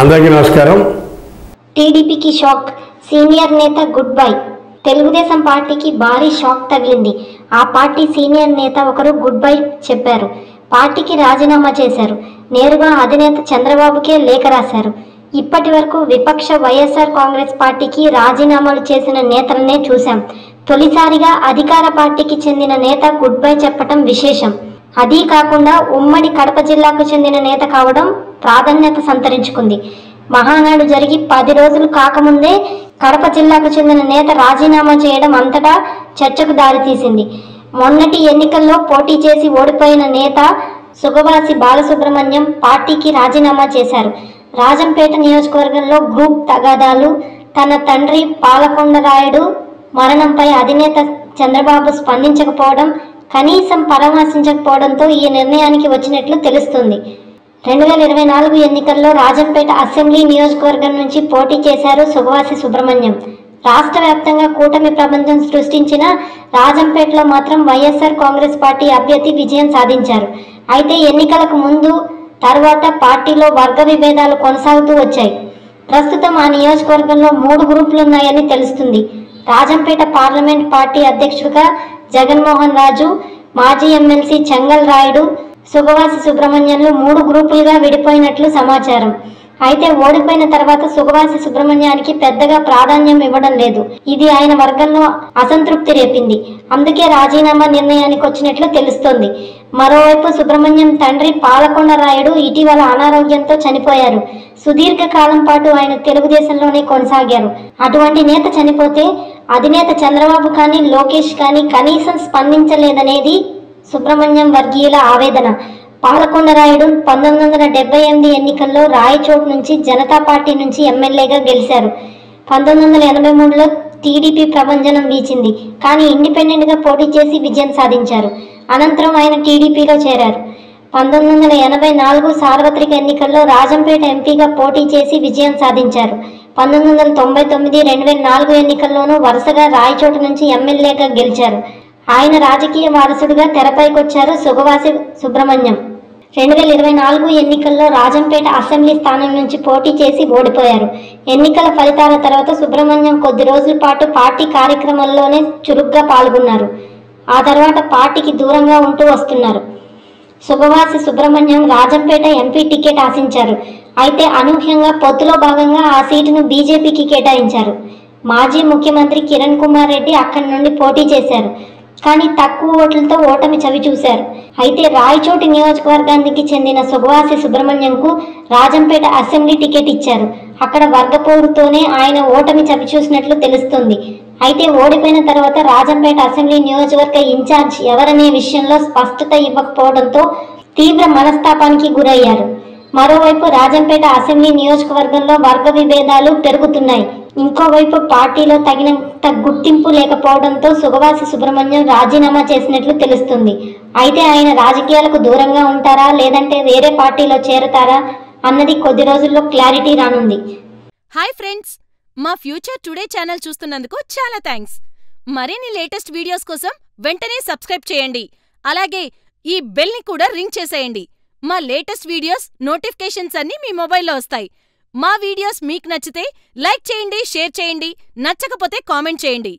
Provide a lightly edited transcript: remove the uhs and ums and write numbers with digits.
అందరికీ నమస్కారం. టీడీపీకి షాక్, సీనియర్ నేత గుడ్ బై. తెలుగుదేశం పార్టీకి భారీ షాక్ తగిలింది. ఆ పార్టీ సీనియర్ నేత ఒకరు గుడ్ బై చెప్పారు. పార్టీకి రాజీనామా చేశారు. నేరుగా అధినేత చంద్రబాబుకే లేఖ రాశారు. ఇప్పటి వరకు విపక్ష వైఎస్ఆర్ కాంగ్రెస్ పార్టీకి రాజీనామాలు చేసిన నేతలనే చూశాం. తొలిసారిగా అధికార పార్టీకి చెందిన నేత గుడ్ బై చెప్పటం విశేషం. అదీ కాకుండా ఉమ్మడి కడప జిల్లాకు చెందిన నేత కావడం ప్రాధాన్యత సంతరించుకుంది. మహానాడు జరిగి 10 రోజులు కాకముందే కడప జిల్లాకు చెందిన నేత రాజీనామా చేయడం అంతటా చర్చకు దారితీసింది. మొన్నటి ఎన్నికల్లో పోటీ చేసి ఓడిపోయిన నేత సుగవాసి బాలసుబ్రహ్మణ్యం పార్టీకి రాజీనామా చేశారు. రాజంపేట నియోజకవర్గంలో గ్రూప్ తగాదాలు, తన తండ్రి పాలకొండరాయుడు మరణంపై అధినేత చంద్రబాబు స్పందించకపోవడం, కనీసం పరామర్శించకపోవడంతో ఈ నిర్ణయానికి వచ్చినట్లు తెలుస్తుంది. 2024 ఎన్నికల్లో రాజంపేట అసెంబ్లీ నియోజకవర్గం నుంచి పోటీ చేశారు సుగవాసి సుబ్రహ్మణ్యం. రాష్ట్ర వ్యాప్తంగా కూటమి ప్రపంచం సృష్టించిన రాజంపేటలో మాత్రం వైఎస్ఆర్ కాంగ్రెస్ పార్టీ అభ్యర్థి విజయం సాధించారు. అయితే ఎన్నికలకు ముందు తర్వాత పార్టీలో వర్గ విభేదాలు కొనసాగుతూ వచ్చాయి. ప్రస్తుతం ఆ నియోజకవర్గంలో 3 గ్రూపులున్నాయని తెలుస్తుంది. రాజంపేట పార్లమెంట్ పార్టీ అధ్యక్షుడిగా జగన్మోహన్ రాజు, మాజీ ఎమ్మెల్సీ చెంగల్ రాయుడు, సుగవాసి సుబ్రహ్మణ్యంలు 3 గ్రూపులుగా విడిపోయినట్లు సమాచారం. అయితే ఓడిపోయిన తర్వాత సుగవాసి సుబ్రహ్మణ్యానికి పెద్దగా ప్రాధాన్యం ఇవ్వడం లేదు. ఇది ఆయన వర్గంలో అసంతృప్తి రేపింది. అందుకే రాజీనామా నిర్ణయానికి వచ్చినట్లు తెలుస్తోంది. మరోవైపు సుబ్రహ్మణ్యం తండ్రి పాలకొండరాయుడు ఇటీవల అనారోగ్యంతో చనిపోయారు. సుదీర్ఘ కాలం పాటు ఆయన తెలుగుదేశంలోనే కొనసాగారు. అటువంటి నేత చనిపోతే అధినేత చంద్రబాబు కానీ లోకేష్ కానీ కనీసం స్పందించలేదనేది సుబ్రహ్మణ్యం వర్గీయుల ఆవేదన. పాలకొండరాయుడు 1978 ఎన్నికల్లో రాయచోట్ నుంచి జనతా పార్టీ నుంచి ఎమ్మెల్యేగా గెలిచారు. 1983లో టీడీపీ ప్రభంజనం వీచింది. కానీ ఇండిపెండెంట్గా పోటీ చేసి విజయం సాధించారు. అనంతరం ఆయన టీడీపీలో చేరారు. 1984 సార్వత్రిక ఎన్నికల్లో రాజంపేట ఎంపీగా పోటీ చేసి విజయం సాధించారు. 1999, 2004 ఎన్నికల్లోనూ వరుసగా రాయచోటు నుంచి ఎమ్మెల్యేగా గెలిచారు. ఆయన రాజకీయ వారసుడిగా తెరపైకొచ్చారు సుగవాసి సుబ్రహ్మణ్యం. 2024 ఎన్నికల్లో రాజంపేట అసెంబ్లీ స్థానం నుంచి పోటీ చేసి ఓడిపోయారు. ఎన్నికల ఫలితాల తర్వాత సుబ్రహ్మణ్యం కొద్ది రోజుల పాటు పార్టీ కార్యక్రమాల్లోనే చురుగ్గా పాల్గొన్నారు. ఆ తర్వాత పార్టీకి దూరంగా ఉంటూ వస్తున్నారు. సుగవాసి సుబ్రహ్మణ్యం రాజంపేట ఎంపీ టికెట్ ఆశించారు. అయితే అనూహ్యంగా పొత్తులో భాగంగా ఆ సీటును బీజేపీకి కేటాయించారు. మాజీ ముఖ్యమంత్రి కిరణ్ కుమార్ రెడ్డి అక్కడి నుండి పోటీ చేశారు. కానీ తక్కువ ఓట్లతో ఓటమి చవిచూశారు. అయితే రాయచోటి నియోజకవర్గానికి చెందిన సుగవాసి సుబ్రహ్మణ్యంకు రాజంపేట అసెంబ్లీ టికెట్ ఇచ్చారు. అక్కడ వర్గపోరుతోనే ఆయన ఓటమి చవిచూసినట్లు తెలుస్తుంది. అయితే ఓడిపోయిన తర్వాత రాజంపేట అసెంబ్లీ నియోజకవర్గ ఇన్ఛార్జ్ ఎవరనే విషయంలో స్పష్టత ఇవ్వకపోవడంతో తీవ్ర మనస్తాపానికి గురయ్యారు. మరోవైపు రాజంపేట అసెంబ్లీ నియోజకవర్గంలో వర్గ విభేదాలు పెరుగుతున్నాయి. ఇంకోవైపు పార్టీలో తగినంత గుర్తింపు లేకపోవడంతో సుగవాసి సుబ్రహ్మణ్యం రాజీనామా చేసినట్లు తెలుస్తుంది. అయితే ఆయన రాజకీయాలకు దూరంగా ఉంటారా లేదంటే వేరే పార్టీలో చేరతారా అన్నది కొద్ది రోజుల్లో క్లారిటీ రానుంది. హాయ్ ఫ్రెండ్స్, మా ఫ్యూచర్ టుడే ఛానల్ చూస్తున్నందుకు చాలా థ్యాంక్స్. మరిన్ని లేటెస్ట్ వీడియోస్ కోసం వెంటనే సబ్స్క్రైబ్ చేయండి. అలాగే ఈ బెల్ ని కూడా రింగ్ చేసేయండి. మా లేటెస్ట్ వీడియోస్ నోటిఫికేషన్స్ అన్నీ మీ మొబైల్లో వస్తాయి. మా వీడియోస్ మీకు నచ్చితే లైక్ చేయండి, షేర్ చేయండి, నచ్చకపోతే కామెంట్ చేయండి.